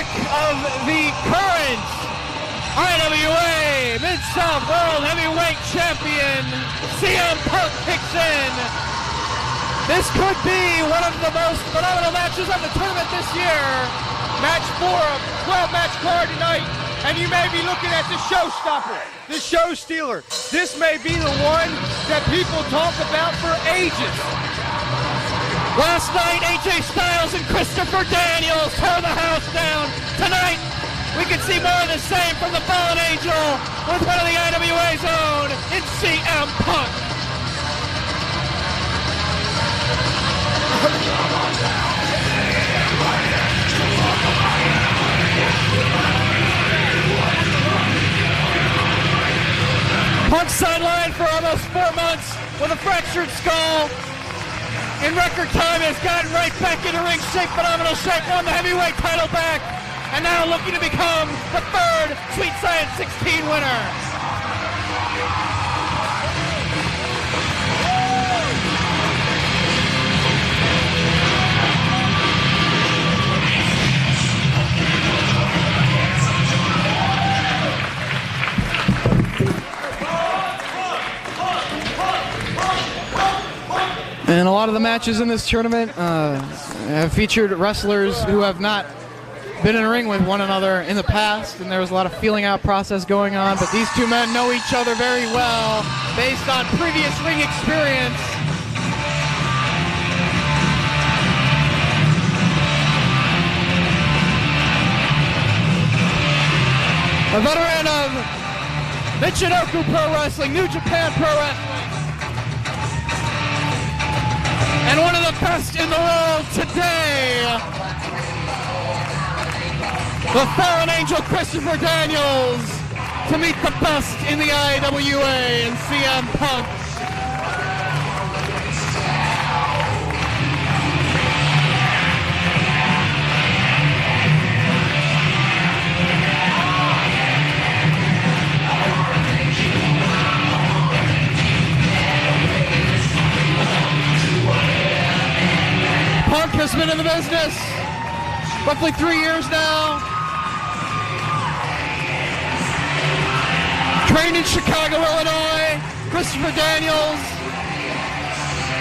back of the current IWA Mid-South World Heavyweight Champion, CM Punk kicks in. This could be one of the most phenomenal matches of the tournament this year. Match 4 of 12-match card tonight, and you may be looking at the showstopper, the show stealer. This may be the one that people talk about for ages. Last night, AJ Styles and Christopher Daniels tore the house down. Tonight, we can see more of the same from the Fallen Angel with one of the IWA's own in CM Punk. Punk sidelined for almost 4 months with a fractured skull. In record time has gotten right back into ring shape, phenomenal shape, won the heavyweight title back, and now looking to become the 3rd Sweet Science 16 winner. And a lot of the matches in this tournament have featured wrestlers who have not been in a ring with one another in the past, and there was a lot of feeling out process going on, but these two men know each other very well based on previous ring experience. A veteran of Michinoku Pro Wrestling, New Japan Pro Wrestling, and one of the best in the world today, the Fallen Angel Christopher Daniels, to meet the best in the IWA and CM Punk. Punk has been in the business roughly 3 years now. Trained in Chicago, Illinois. Christopher Daniels,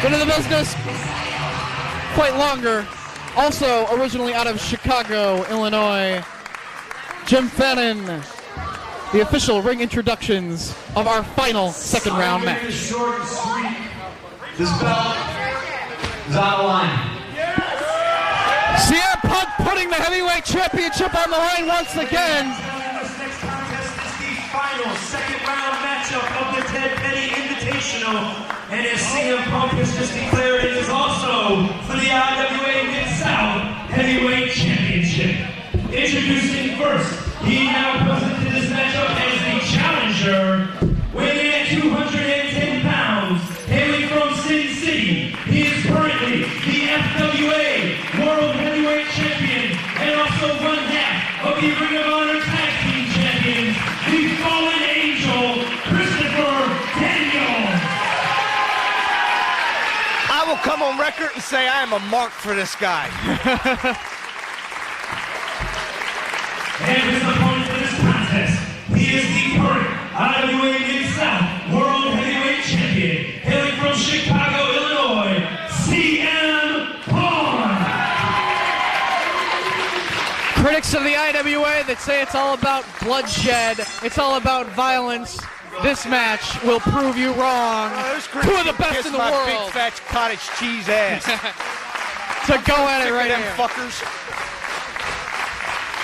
been in the business quite longer. Also originally out of Chicago, Illinois. Jim Fannin, the official ring introductions of our final second round match. Short and sweet. This belt is on the line. CM Punk putting the heavyweight championship on the line once again. This next contest is the final second round matchup of the Ted Petty Invitational. And as CM Punk has just declared, it is also for the IWA Mid-South Heavyweight Championship. Introducing first, he now present to this matchup as the challenger, weighing in at 210 pounds, hailing from Sin City. He is currently the FWA World Heavyweight Champion and also one half of the Ring of Honor Tag Team Champions, the Fallen Angel, Christopher Daniels. I will come on record and say I am a mark for this guy. And his opponent for this contest, he is the current IWA Mid-South World Heavyweight Champion, hailing from Chicago, Illinois, CM Punk. Critics of the IWA that say it's all about bloodshed, it's all about violence, this match will prove you wrong. Two of the best in the world. Big fat cottage cheese ass. To go at it right them here. fuckers.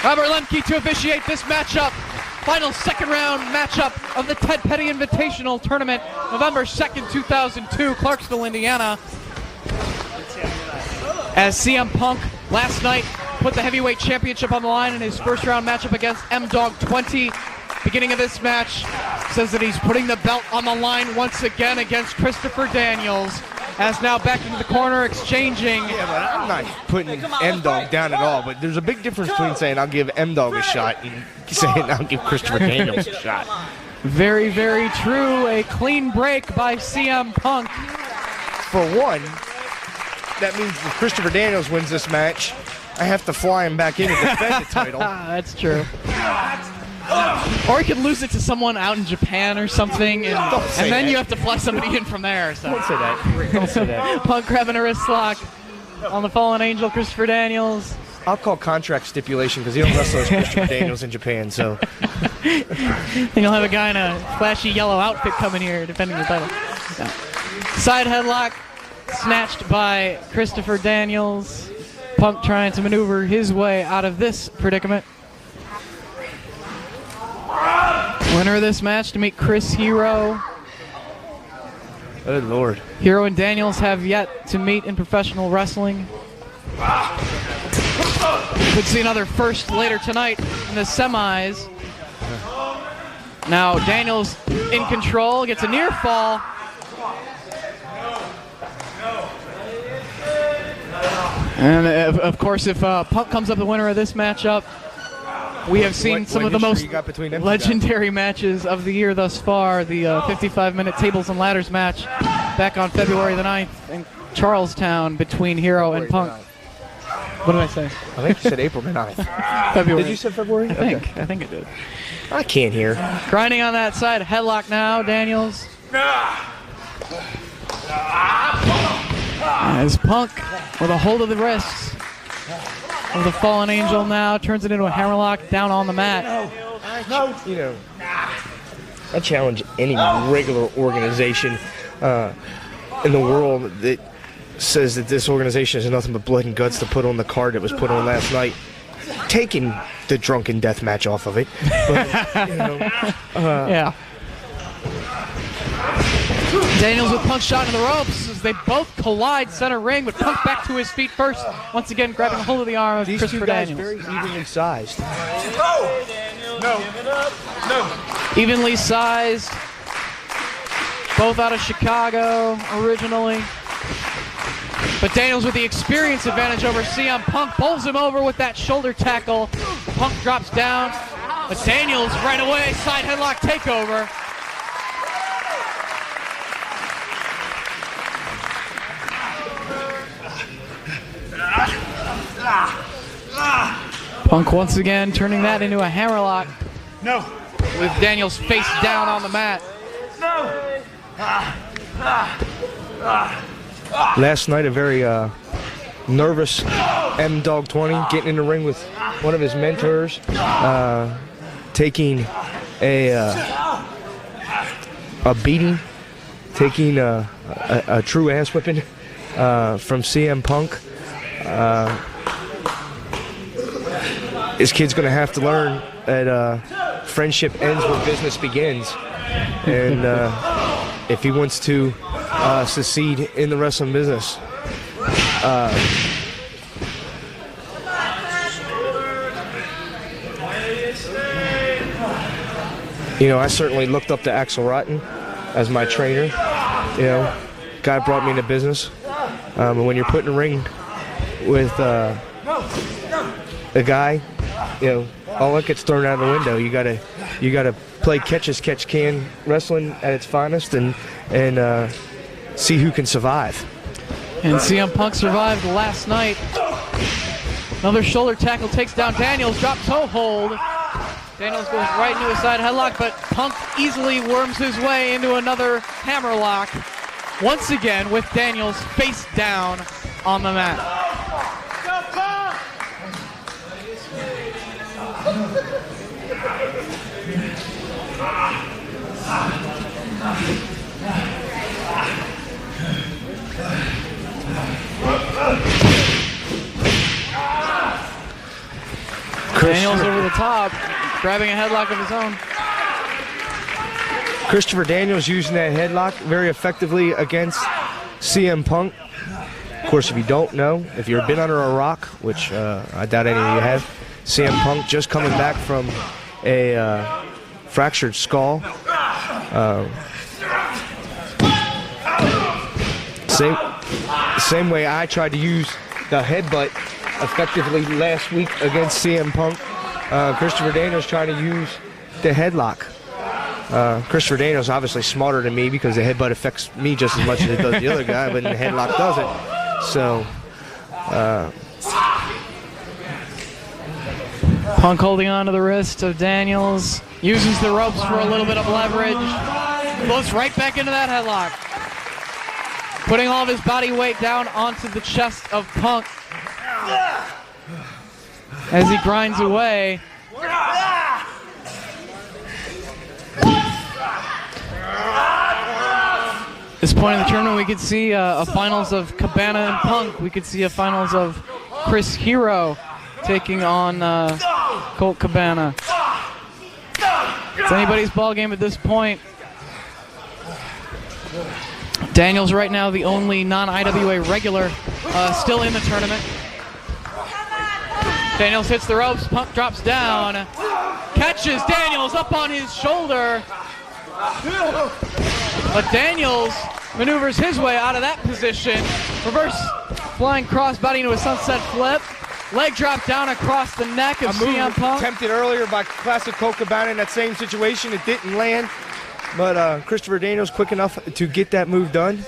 Robert Lemke to officiate this matchup. Final second round matchup of the Ted Petty Invitational Tournament, November 2nd, 2002, Clarksville, Indiana. As CM Punk last night put the heavyweight championship on the line in his first round matchup against M-Dog 20. Beginning of this match, says that he's putting the belt on the line once again against Christopher Daniels. As now back into the corner, exchanging. Yeah, but I'm not putting M-Dog down at all, but there's a big difference between saying I'll give M-Dog a shot and saying I'll give Christopher Daniels a shot. Very, very true. A clean break by CM Punk. For one, that means if Christopher Daniels wins this match, I have to fly him back in to defend the title. That's true. Or he could lose it to someone out in Japan or something, and then you have to fly somebody in from there. So. Don't say that. Don't say that. Punk grabbing a wrist lock on the fallen angel, Christopher Daniels. I'll call contract stipulation because he don't wrestle as Christopher Daniels in Japan. So. And you'll have a guy in a flashy yellow outfit coming here defending the title. Yeah. Side headlock snatched by Christopher Daniels. Punk trying to maneuver his way out of this predicament. Winner of this match to meet Chris Hero. Good Lord. Hero and Daniels have yet to meet in professional wrestling. Could see another first later tonight in the semis. Now Daniels in control, gets a near fall. And of course, if Punk comes up the winner of this matchup, we have seen some of the most legendary matches of the year thus far. The 55-minute tables and ladders match back on February the 9th in Charlestown between Hero and Punk. What did I say? I think you said April the 9th. February. Did you say February? I think it did. I can't hear. Grinding on that side. Headlock now, Daniels. As Punk with a hold of the wrists of the fallen angel now turns it into a hammerlock down on the mat. You know, I challenge any regular organization in the world that says that this organization has nothing but blood and guts to put on the card that was put on last night, taking the drunken death match off of it. But, you know, yeah. Daniels with Punk shot in the ropes as they both collide center ring, but Punk back to his feet first. Once again, grabbing a hold of the arm of Christopher Daniels. Very evenly sized. No. Evenly sized. Both out of Chicago originally. But Daniels with the experience advantage over CM Punk, pulls him over with that shoulder tackle. Punk drops down, but Daniels right away, side headlock takeover. Punk once again turning that into a hammerlock. No. With Daniels face down on the mat. No. Last night, a very nervous M-Dog 20 getting in the ring with one of his mentors, taking a beating, taking a true ass whipping from CM Punk. This kid's going to have to learn that friendship ends where business begins. And if he wants to succeed in the wrestling business, you know, I certainly looked up to Axel Rotten as my trainer. You know, guy brought me into business. And when you're put in a ring with a guy, you know, all that gets thrown out of the window. You gotta play catch as catch can wrestling at its finest, and see who can survive. And CM Punk survived last night. Another shoulder tackle takes down Daniels, drop toe hold. Daniels goes right into a side headlock, but Punk easily worms his way into another hammerlock. Once again with Daniels face down on the mat. Daniels over the top, grabbing a headlock of his own. Christopher Daniels using that headlock very effectively against CM Punk. Of course, if you don't know, if you've been under a rock, which I doubt any of you have, CM Punk just coming back from a fractured skull. Same way I tried to use the headbutt effectively last week against CM Punk. Christopher Daniels trying to use the headlock. Christopher Daniels obviously smarter than me because the headbutt affects me just as much as it does the other guy, but the headlock doesn't. So Punk holding on to the wrist of Daniels, uses the ropes for a little bit of leverage, goes right back into that headlock, putting all of his body weight down onto the chest of Punk as he grinds away. At this point in the tournament, we could see a finals of Cabana and Punk. We could see a finals of Chris Hero taking on Colt Cabana. It's anybody's ball game at this point. Daniels right now the only non-IWA regular still in the tournament. Daniels hits the ropes, Punk drops down, catches Daniels up on his shoulder. But Daniels maneuvers his way out of that position. Reverse flying crossbody into a sunset flip. Leg drop down across the neck of CM Punk. Attempted earlier by classic Colt Cabana in that same situation. It didn't land, but Christopher Daniels quick enough to get that move done.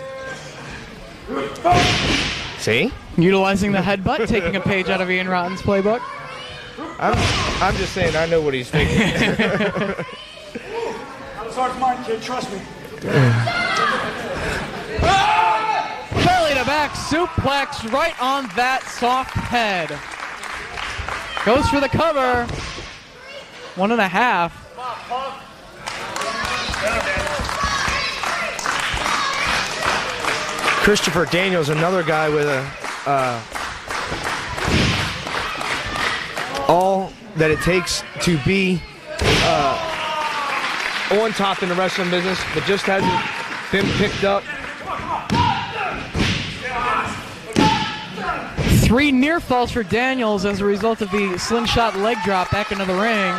See? Utilizing the headbutt, taking a page out of Ian Rotten's playbook. I'm just saying, I know what he's thinking. That was hard to mind, kid. Trust me. Belly to back suplex right on that soft head. Goes for the cover. 1.5. Christopher Daniels, another guy with all that it takes to be on top in the wrestling business, but just hasn't been picked up. 3 near falls for Daniels as a result of the slingshot leg drop back into the ring.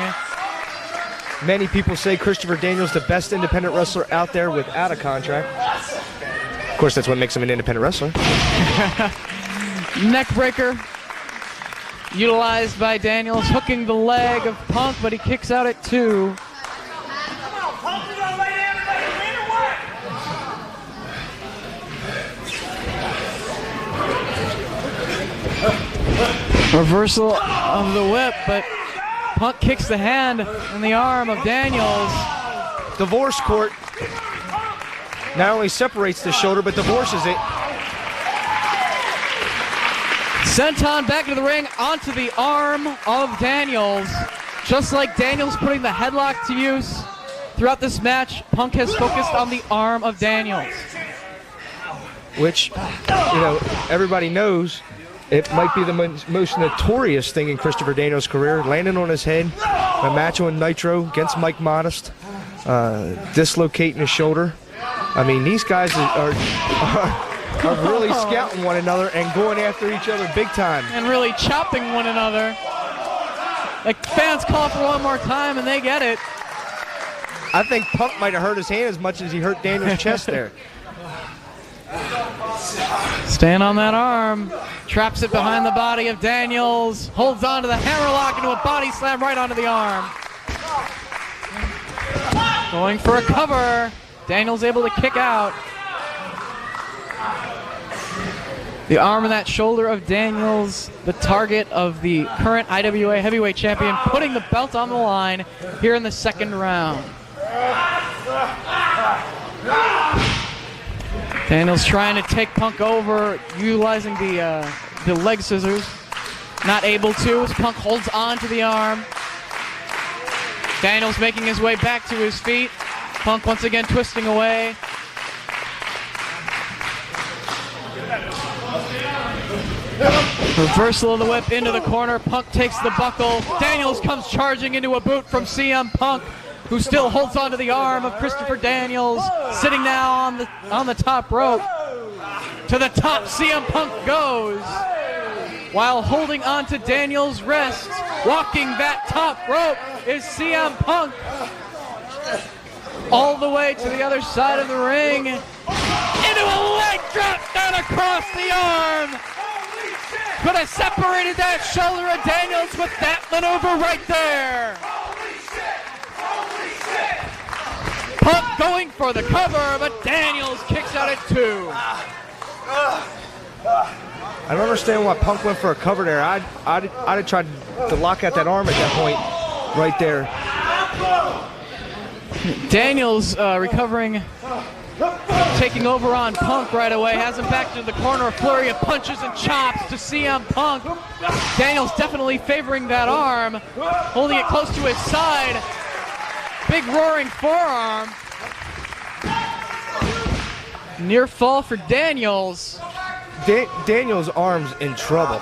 Many people say Christopher Daniels the best independent wrestler out there without a contract. Of course, that's what makes him an independent wrestler. Neck breaker utilized by Daniels, hooking the leg of Punk, but he kicks out at 2. Reversal of the whip, but Punk kicks the hand and the arm of Daniels. Divorce court not only separates the shoulder, but divorces it. Senton back into the ring, onto the arm of Daniels. Just like Daniels putting the headlock to use throughout this match, Punk has focused on the arm of Daniels. Which, everybody knows it might be the most notorious thing in Christopher Daniels' career. Landing on his head, a match on Nitro against Mike Modest, dislocating his shoulder. I mean, these guys are really scouting one another and going after each other big time. And really chopping one another. Like, fans call for one more time and they get it. I think Punk might have hurt his hand as much as he hurt Daniels' chest there. Staying on that arm, traps it behind the body of Daniels, holds on to the hammerlock into a body slam right onto the arm. Going for a cover. Daniels able to kick out. The arm and that shoulder of Daniels, the target of the current IWA heavyweight champion, putting the belt on the line here in the second round. Daniels trying to take Punk over, utilizing the leg scissors. Not able to as Punk holds on to the arm. Daniels making his way back to his feet. Punk once again twisting away. Reversal of the whip into the corner. Punk takes the buckle. Daniels comes charging into a boot from CM Punk, who still holds onto the arm of Christopher Daniels, sitting now on the top rope. To the top, CM Punk goes, while holding onto Daniels' wrist. Walking that top rope is CM Punk. All the way to the other side of the ring. Into a leg drop down across the arm. Could have separated that shoulder of Daniels with that maneuver right there. Punk going for the cover, but Daniels kicks out at 2. I don't understand why Punk went for a cover there. I'd have tried to lock out that arm at that point, right there. Daniels recovering, taking over on Punk right away. Has him back to the corner. A flurry of punches and chops to CM Punk. Daniels definitely favoring that arm, holding it close to his side. Big roaring forearm. Near fall for Daniels. Daniels' arm's in trouble.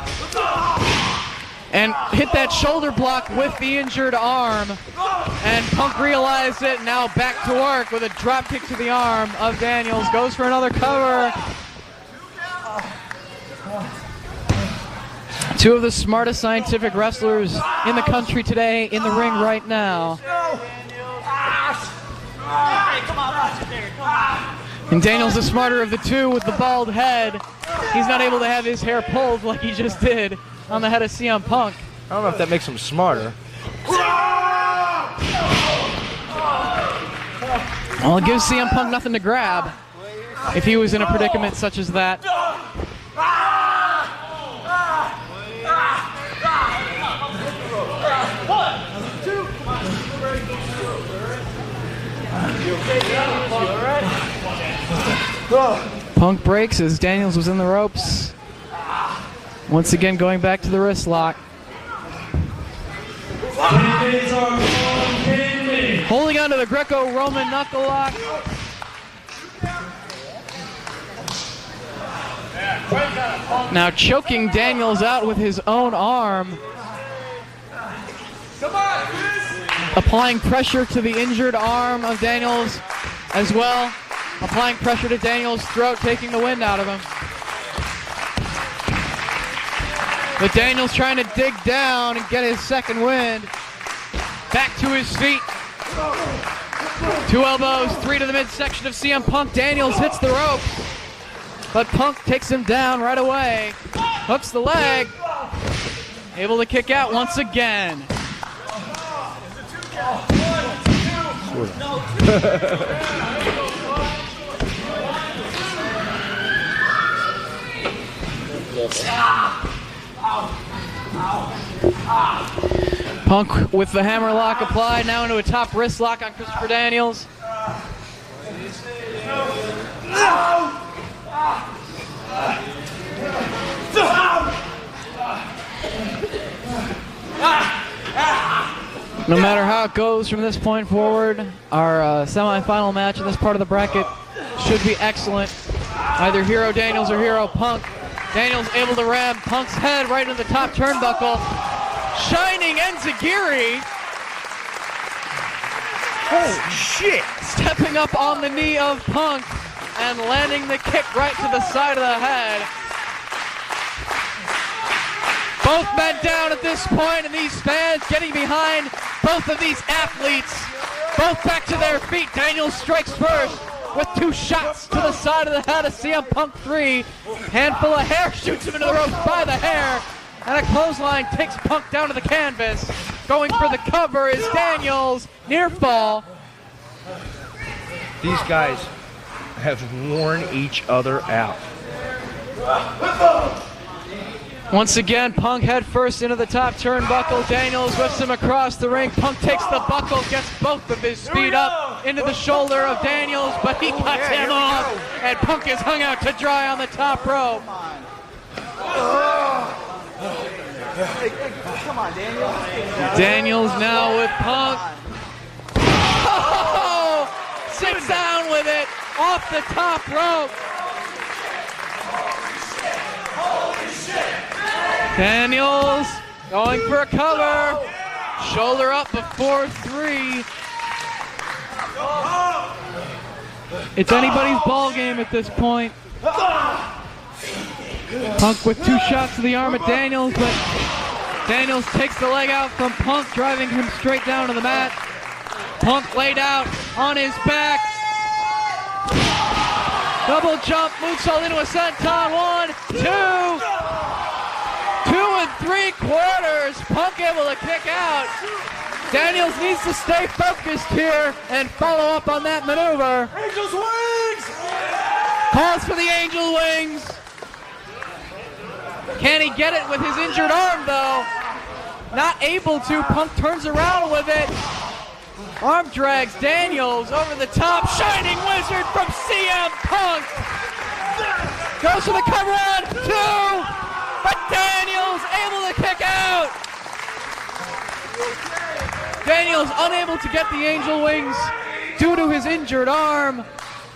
And hit that shoulder block with the injured arm. And Punk realized it, now back to work with a drop kick to the arm of Daniels. Goes for another cover. Two of the smartest scientific wrestlers in the country today in the ring right now. And Daniels the smarter of the two with the bald head. He's not able to have his hair pulled like he just did on the head of CM Punk. I don't know if that makes him smarter. Well, it gives CM Punk nothing to grab if he was in a predicament such as that. Punk breaks as Daniels was in the ropes. Once again going back to the wrist lock. Holding on to the Greco-Roman knuckle lock. Now choking Daniels out with his own arm. Applying pressure to the injured arm of Daniels as well. Applying pressure to Daniels' throat, taking the wind out of him. But Daniels trying to dig down and get his second wind. Back to his feet. Two elbows, three to the midsection of CM Punk. Daniels hits the rope, but Punk takes him down right away. Hooks the leg. Able to kick out once again. Punk with the hammer lock applied, now into a top wrist lock on Christopher Daniels. No matter how it goes from this point forward, our semi-final match in this part of the bracket should be excellent. Either Hero Daniels or Hero Punk. Daniels able to ram Punk's head right into the top turnbuckle. Shining Enziguri. Holy shit! Stepping up on the knee of Punk and landing the kick right to the side of the head. Both men down at this point, and these fans getting behind both of these athletes. Both back to their feet. Daniels strikes first with two shots to the side of the head of CM Punk 3. Handful of hair shoots him into the ropes by the hair. And a clothesline takes Punk down to the canvas. Going for the cover is Daniels. Near fall. These guys have worn each other out. Once again, Punk head first into the top turnbuckle. Daniels whips him across the ring. Punk takes the buckle, gets both of his feet up into the shoulder of Daniels, but he cuts him off. And Punk is hung out to dry on the top rope. Come on, Daniel. Daniels now with Punk. Oh, sits down with it off the top rope. Daniels going for a cover. Shoulder up before 3. It's anybody's ball game at this point. Punk with two shots to the arm at Daniels, but Daniels takes the leg out from Punk, driving him straight down to the mat. Punk laid out on his back. Double jump, moonsault into a senton. 1, 2. 2 3/4. Punk able to kick out. Daniels needs to stay focused here and follow up on that maneuver. Angel's wings! Calls for the Angel Wings. Can he get it with his injured arm, though? Not able to. Punk turns around with it. Arm drags Daniels over the top. Shining Wizard from CM Punk. Goes for the cover on 2. But Daniels able to kick out. Daniels unable to get the angel wings due to his injured arm.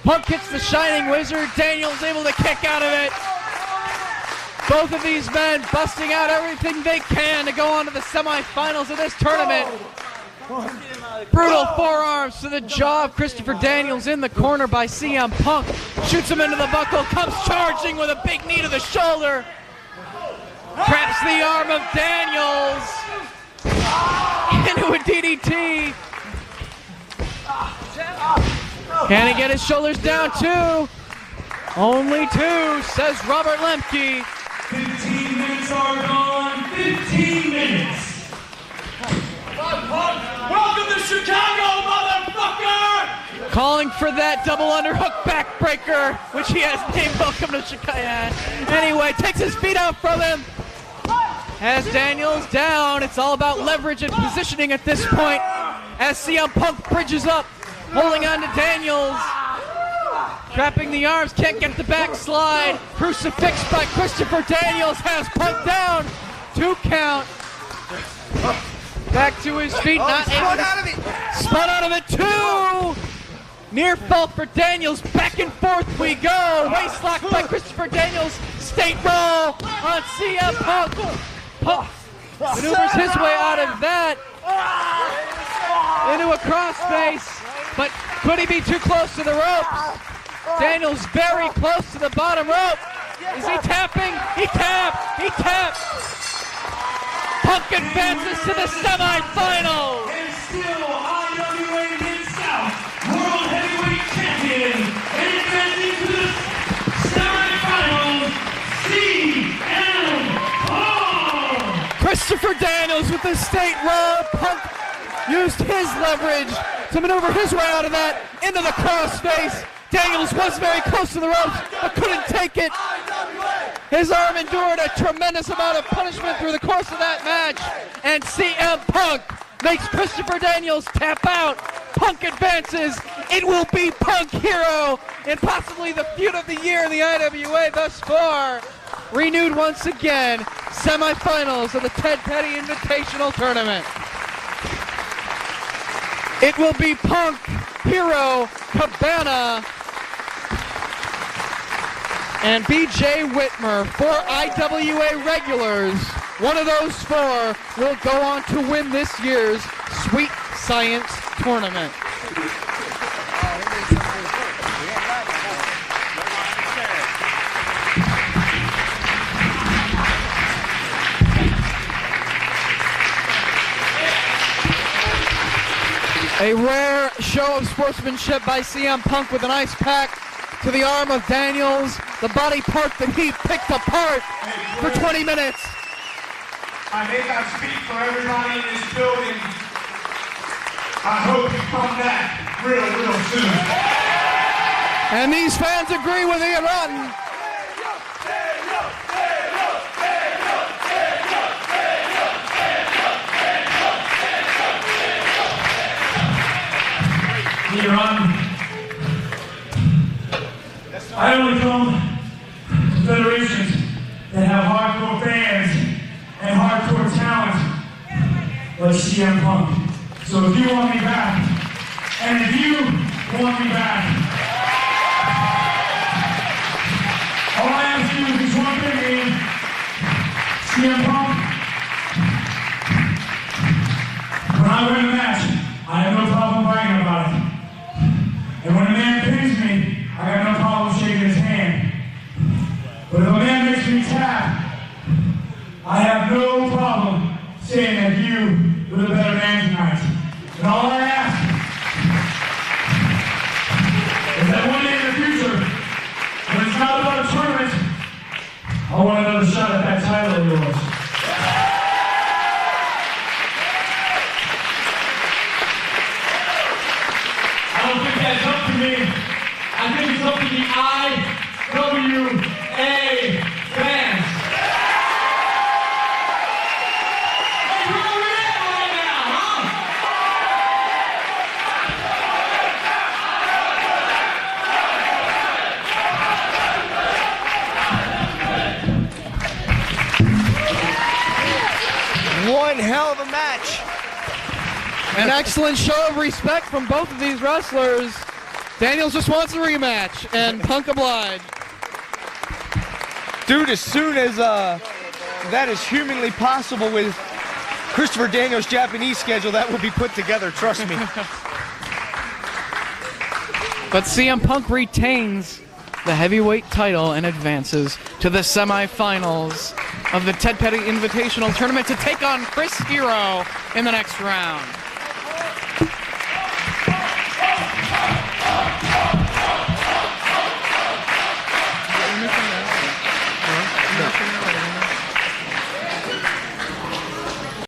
Punk hits the Shining Wizard. Daniels able to kick out of it. Both of these men busting out everything they can to go on to the semifinals of this tournament. Brutal forearms to the jaw of Christopher Daniels in the corner by CM Punk. Shoots him into the buckle, comes charging with a big knee to the shoulder. Traps the arm of Daniels into a DDT. Can he get his shoulders down too? Only 2, says Robert Lemke. 15 minutes are gone. 15 minutes. Welcome to Chicago, motherfucker! Calling for that double underhook backbreaker, which he has named Welcome to Chicago. Anyway, takes his feet out from him. Has Daniels down. It's all about leverage and positioning at this point. As CM Punk bridges up, holding on to Daniels. Trapping the arms, can't get the backslide. Crucifix by Christopher Daniels has Punk down. 2 count. Back to his feet, not able to. Spun out of it, 2. Near fall for Daniels. Back and forth we go. Waist lock by Christopher Daniels. State roll on CM Punk. Punk maneuvers his way out of that. Into a crossface. But could he be too close to the ropes? Daniels very close to the bottom rope. Is he tapping? He tapped. He tapped. Punk advances to the semifinals. And still IWA Mid-South World Heavyweight Champion and advancing to the semifinals, CM Punk. Christopher Daniels with the state roll. Punk used his leverage to maneuver his way out of that into the crossface. Daniels was very close to the ropes, but couldn't take it. His arm endured a tremendous amount of punishment through the course of that match, and CM Punk makes Christopher Daniels tap out. Punk advances. It will be Punk Hero, and possibly the feud of the year in the IWA thus far. Renewed once again, semifinals of the Ted Petty Invitational Tournament. It will be Punk, Hero, Cabana, and BJ Whitmer, 4 IWA regulars. One of those 4 will go on to win this year's Sweet Science Tournament. A rare show of sportsmanship by CM Punk with an ice pack to the arm of Daniels, the body part that he picked apart for 20 minutes. I may not speak for everybody in this building. I hope you come back real soon. And these fans agree with Ian Rotten. Ian Rotten, I only come to federations that have hardcore fans and hardcore talent like CM Punk. So if you want me back, and if you want me back, all I ask you is one thing, Ian. CM Punk, when I win a match, I have no problem bragging about it. And when a man pins me, I have no problem shaking his hand. But if a man makes me tap, I have no problem saying that you were the better man tonight. And all I ask is that one day in the future, when it's not about a tournament, I want another shot at that title of yours. I don't think that's up to me. I think it's up to the IWA fans. One hell of a match. An excellent show of respect from both of these wrestlers. Daniels just wants a rematch, and Punk obliged. Dude, as soon as that is humanly possible with Christopher Daniels' Japanese schedule, that will be put together, trust me. But CM Punk retains the heavyweight title and advances to the semifinals of the Ted Petty Invitational Tournament to take on Chris Hero in the next round.